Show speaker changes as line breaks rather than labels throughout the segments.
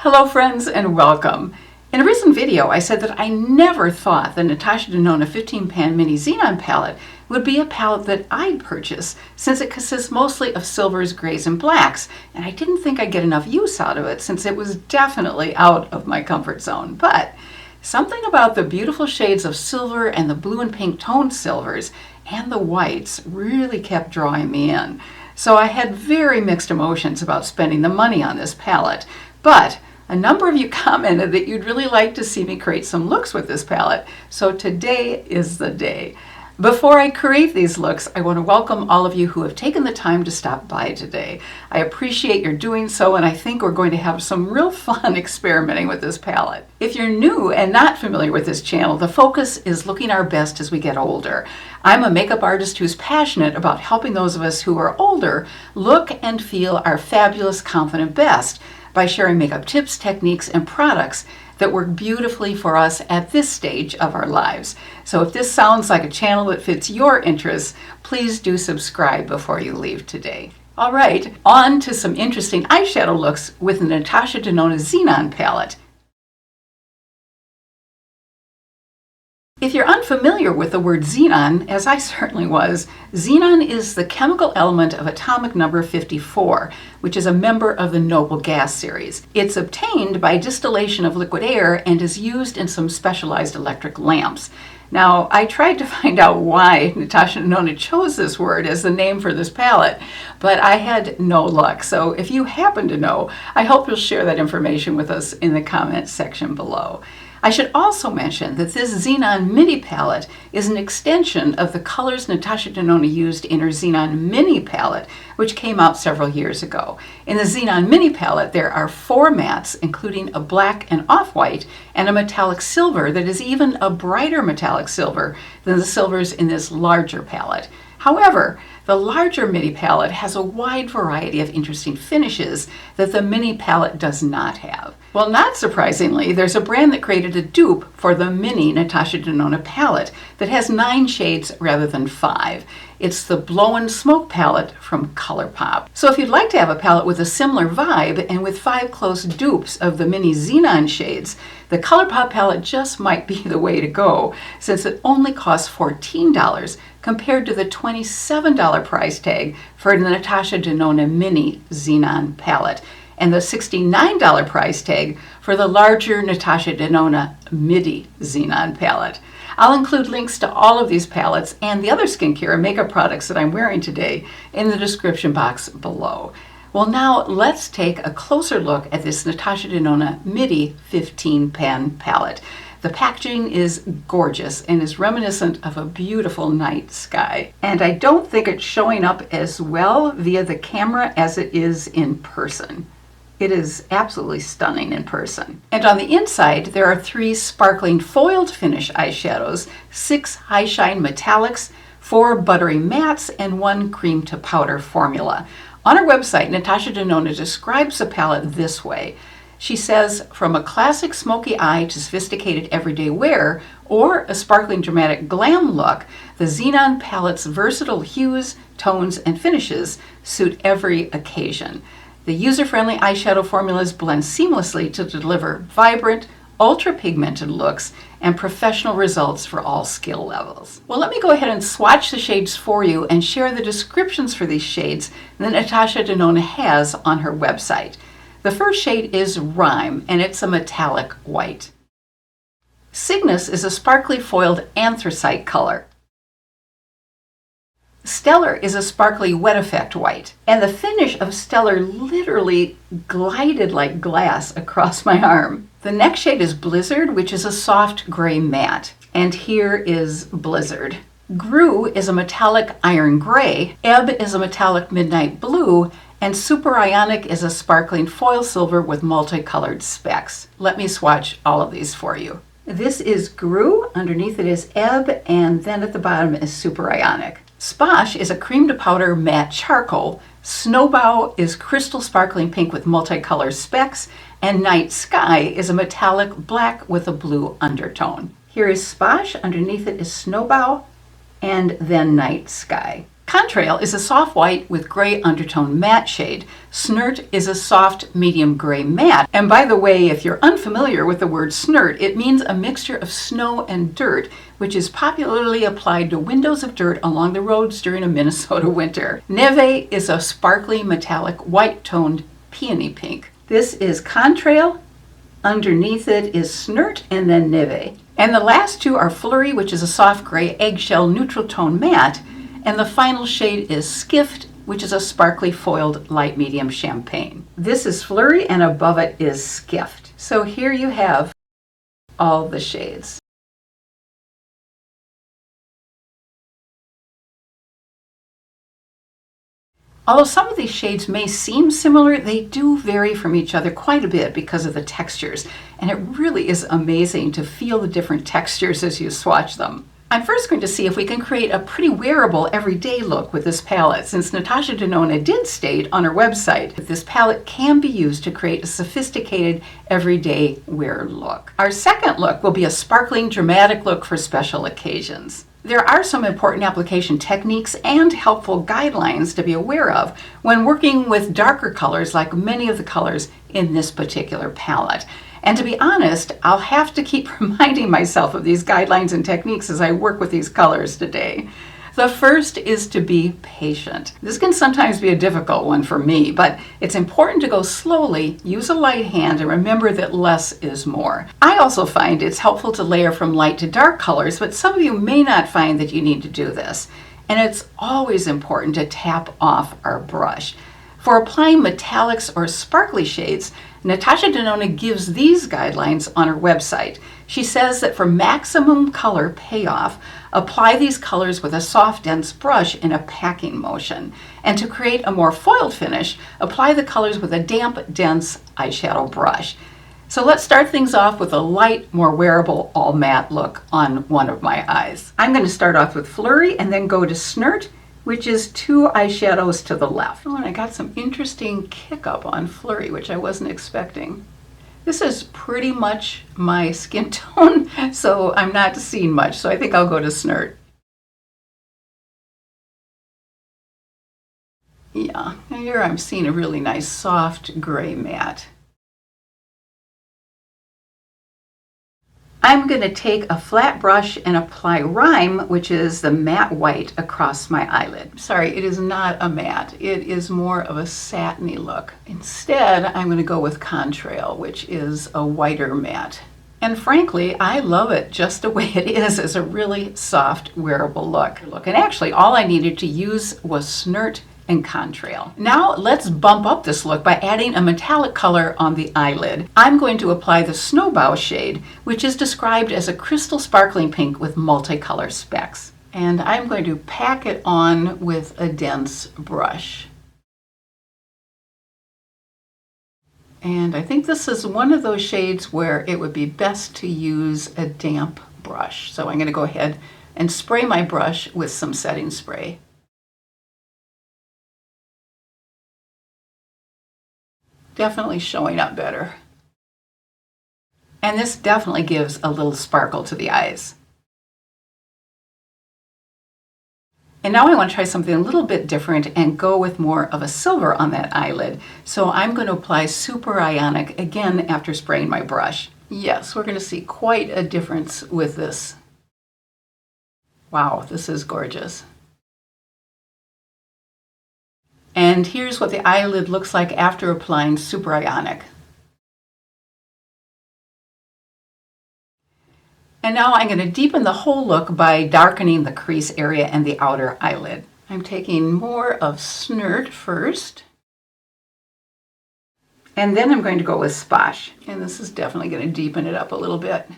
Hello friends and welcome. In a recent video I said that I never thought the Natasha Denona 15 pan mini xenon palette would be a palette that I'd purchase since it consists mostly of silvers, grays, and blacks, and I didn't think I'd get enough use out of it since it was definitely out of my comfort zone. But something about the beautiful shades of silver and the blue and pink toned silvers and the whites really kept drawing me in. So I had very mixed emotions about spending the money on this palette, but a number of you commented that you'd really like to see me create some looks with this palette, so today is the day. Before I create these looks, I want to welcome all of you who have taken the time to stop by today. I appreciate your doing so, and I think we're going to have some real fun experimenting with this palette. If you're new and not familiar with this channel, the focus is looking our best as we get older. I'm a makeup artist who's passionate about helping those of us who are older look and feel our fabulous, confident best by sharing makeup tips, techniques, and products that work beautifully for us at this stage of our lives. So if this sounds like a channel that fits your interests, please do subscribe before you leave today. All right, on to some interesting eyeshadow looks with the Natasha Denona Xenon palette. If you're unfamiliar with the word xenon, as I certainly was, xenon is the chemical element of atomic number 54, which is a member of the noble gas series. It's obtained by distillation of liquid air and is used in some specialized electric lamps. Now, I tried to find out why Natasha Denona chose this word as the name for this palette, but I had no luck. So if you happen to know, I hope you'll share that information with us in the comments section below. I should also mention that this Xenon Mini palette is an extension of the colors Natasha Denona used in her Xenon Mini palette, which came out several years ago. In the Xenon Mini palette, there are 4 mattes, including a black and off-white, and a metallic silver that is even a brighter metallic silver than the silvers in this larger palette. However, the larger Mini palette has a wide variety of interesting finishes that the Mini palette does not have. Well, not surprisingly, there's a brand that created a dupe for the Mini Natasha Denona palette that has 9 shades rather than 5. It's the Blow and Smoke palette from ColourPop. So if you'd like to have a palette with a similar vibe and with 5 close dupes of the Mini Xenon shades, the ColourPop palette just might be the way to go, since it only costs $14 compared to the $27 price tag for the Natasha Denona Mini Xenon palette, and the $69 price tag for the larger Natasha Denona Midi Xenon palette. I'll include links to all of these palettes and the other skincare and makeup products that I'm wearing today in the description box below. Well, now let's take a closer look at this Natasha Denona Midi 15 pan palette. The packaging is gorgeous and is reminiscent of a beautiful night sky. And I don't think it's showing up as well via the camera as it is in person. It is absolutely stunning in person. And on the inside, there are 3 sparkling foiled finish eyeshadows, 6 high shine metallics, 4 buttery mattes, and 1 cream to powder formula. On her website, Natasha Denona describes the palette this way. She says, from a classic smoky eye to sophisticated everyday wear, or a sparkling dramatic glam look, the Xenon palette's versatile hues, tones, and finishes suit every occasion. The user-friendly eyeshadow formulas blend seamlessly to deliver vibrant, ultra-pigmented looks and professional results for all skill levels. Well, let me go ahead and swatch the shades for you and share the descriptions for these shades that Natasha Denona has on her website. The first shade is Rhyme, and it's a metallic white. Cygnus is a sparkly foiled anthracite color. Stellar is a sparkly wet effect white, and the finish of Stellar literally glided like glass across my arm. The next shade is Blizzard, which is a soft gray matte, and here is Blizzard. Gru is a metallic iron gray, Ebb is a metallic midnight blue, and Super Ionic is a sparkling foil silver with multicolored specks. Let me swatch all of these for you. This is Gru, underneath it is Ebb, and then at the bottom is Super Ionic. Sposh is a cream to powder matte charcoal, Snowbow is crystal sparkling pink with multicolored specks, and Night Sky is a metallic black with a blue undertone. Here is Sposh, underneath it is Snowbow, and then Night Sky. Contrail is a soft white with gray undertone matte shade. Snert is a soft medium gray matte. And by the way, if you're unfamiliar with the word snert, it means a mixture of snow and dirt, which is popularly applied to windows of dirt along the roads during a Minnesota winter. Neve is a sparkly metallic white-toned peony pink. This is Contrail. Underneath it is Snert and then Neve. And the last two are Flurry, which is a soft gray eggshell neutral tone matte. And the final shade is Skift, which is a sparkly foiled light medium champagne. This is Flurry and above it is Skift. So here you have all the shades. Although some of these shades may seem similar, they do vary from each other quite a bit because of the textures. And it really is amazing to feel the different textures as you swatch them. I'm first going to see if we can create a pretty wearable everyday look with this palette, since Natasha Denona did state on her website that this palette can be used to create a sophisticated everyday wear look. Our second look will be a sparkling, dramatic look for special occasions. There are some important application techniques and helpful guidelines to be aware of when working with darker colors like many of the colors in this particular palette. And to be honest, I'll have to keep reminding myself of these guidelines and techniques as I work with these colors today. The first is to be patient. This can sometimes be a difficult one for me, but it's important to go slowly, use a light hand, and remember that less is more. I also find it's helpful to layer from light to dark colors, but some of you may not find that you need to do this. And it's always important to tap off our brush. For applying metallics or sparkly shades, Natasha Denona gives these guidelines on her website. She says that for maximum color payoff, apply these colors with a soft, dense brush in a packing motion. And to create a more foiled finish, apply the colors with a damp, dense eyeshadow brush. So let's start things off with a light, more wearable, all matte look on one of my eyes. I'm going to start off with Flurry and then go to Snert, which is two eyeshadows to the left. Oh, and I got some interesting kick up on Flurry, which I wasn't expecting. This is pretty much my skin tone, so I'm not seeing much, so I think I'll go to Snert. Yeah, here I'm seeing a really nice soft gray matte. I'm going to take a flat brush and apply Rime, which is the matte white, across my eyelid. Sorry, it is not a matte. It is more of a satiny look. Instead, I'm going to go with Contrail, which is a whiter matte. And frankly, I love it just the way it is as a really soft, wearable look. And actually, all I needed to use was Snert and Contrail. Now let's bump up this look by adding a metallic color on the eyelid. I'm going to apply the Snowbow shade, which is described as a crystal sparkling pink with multicolor specks. And I'm going to pack it on with a dense brush. And I think this is one of those shades where it would be best to use a damp brush. So I'm going to go ahead and spray my brush with some setting spray. Definitely showing up better. And this definitely gives a little sparkle to the eyes. And now I want to try something a little bit different and go with more of a silver on that eyelid. So I'm going to apply Super Ionic again after spraying my brush. Yes, we're going to see quite a difference with this. Wow, this is gorgeous. And here's what the eyelid looks like after applying Super Ionic. And now I'm going to deepen the whole look by darkening the crease area and the outer eyelid. I'm taking more of Snert first. And then I'm going to go with Sposh. And this is definitely going to deepen it up a little bit.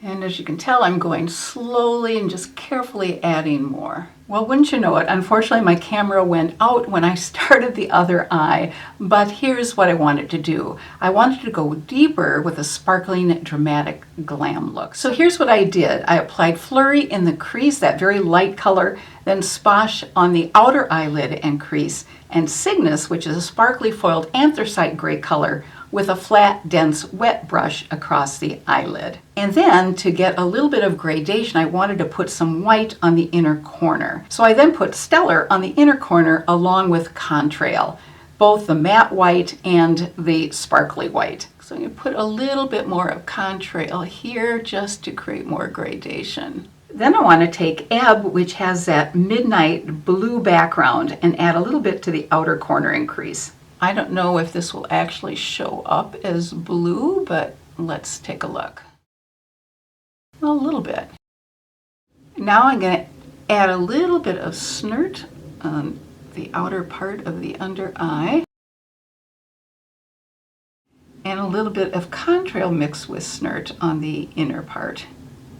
And as you can tell, I'm going slowly and just carefully adding more. Well, wouldn't you know it, unfortunately my camera went out when I started the other eye, but here's what I wanted to do. I wanted to go deeper with a sparkling, dramatic glam look. So here's what I did. I applied Flurry in the crease, that very light color, then Sposh on the outer eyelid and crease, and Cygnus, which is a sparkly foiled anthracite gray color, with a flat, dense, wet brush across the eyelid. And then to get a little bit of gradation, I wanted to put some white on the inner corner. So I then put Stellar on the inner corner along with Contrail, both the matte white and the sparkly white. So I'm going to put a little bit more of Contrail here just to create more gradation. Then I want to take Ebb, which has that midnight blue background, and add a little bit to the outer corner increase. I don't know if this will actually show up as blue, but let's take a look. A little bit. Now I'm going to add a little bit of Snert on the outer part of the under eye, and a little bit of Contrail mixed with Snert on the inner part.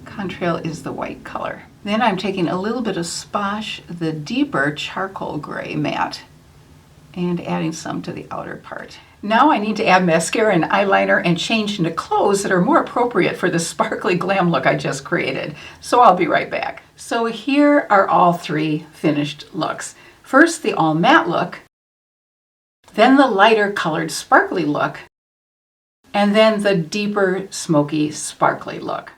Contrail is the white color. Then I'm taking a little bit of Sposh, the deeper charcoal gray matte, and adding some to the outer part. Now I need to add mascara and eyeliner and change into clothes that are more appropriate for the sparkly glam look I just created. So I'll be right back. So here are all three finished looks. First, the all matte look, then the lighter colored sparkly look, and then the deeper smoky sparkly look.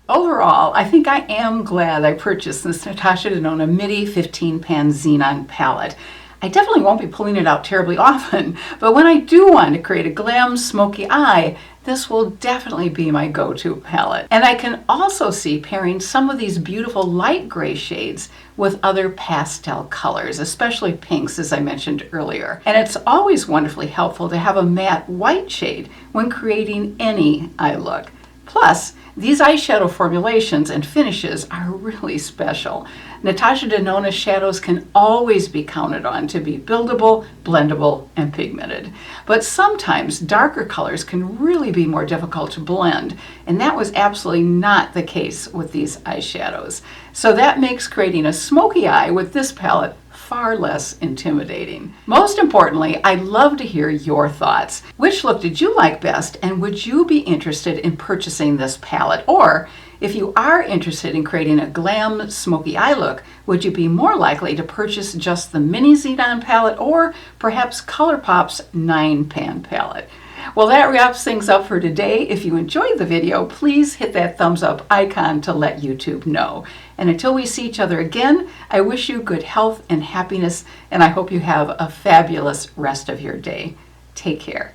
Overall, I think I am glad I purchased this Natasha Denona Midi 15-pan Xenon palette. I definitely won't be pulling it out terribly often, but when I do want to create a glam smoky eye, this will definitely be my go-to palette. And I can also see pairing some of these beautiful light gray shades with other pastel colors, especially pinks, as I mentioned earlier. And it's always wonderfully helpful to have a matte white shade when creating any eye look. Plus, these eyeshadow formulations and finishes are really special. Natasha Denona shadows can always be counted on to be buildable, blendable, and pigmented. But sometimes darker colors can really be more difficult to blend, and that was absolutely not the case with these eyeshadows. So that makes creating a smoky eye with this palette far less intimidating. Most importantly, I'd love to hear your thoughts. Which look did you like best, and would you be interested in purchasing this palette? Or if you are interested in creating a glam smoky eye look, would you be more likely to purchase just the mini Xenon palette or perhaps ColourPop's 9-pan palette? Well, that wraps things up for today. If you enjoyed the video, please hit that thumbs up icon to let YouTube know. And until we see each other again, I wish you good health and happiness, and I hope you have a fabulous rest of your day. Take care.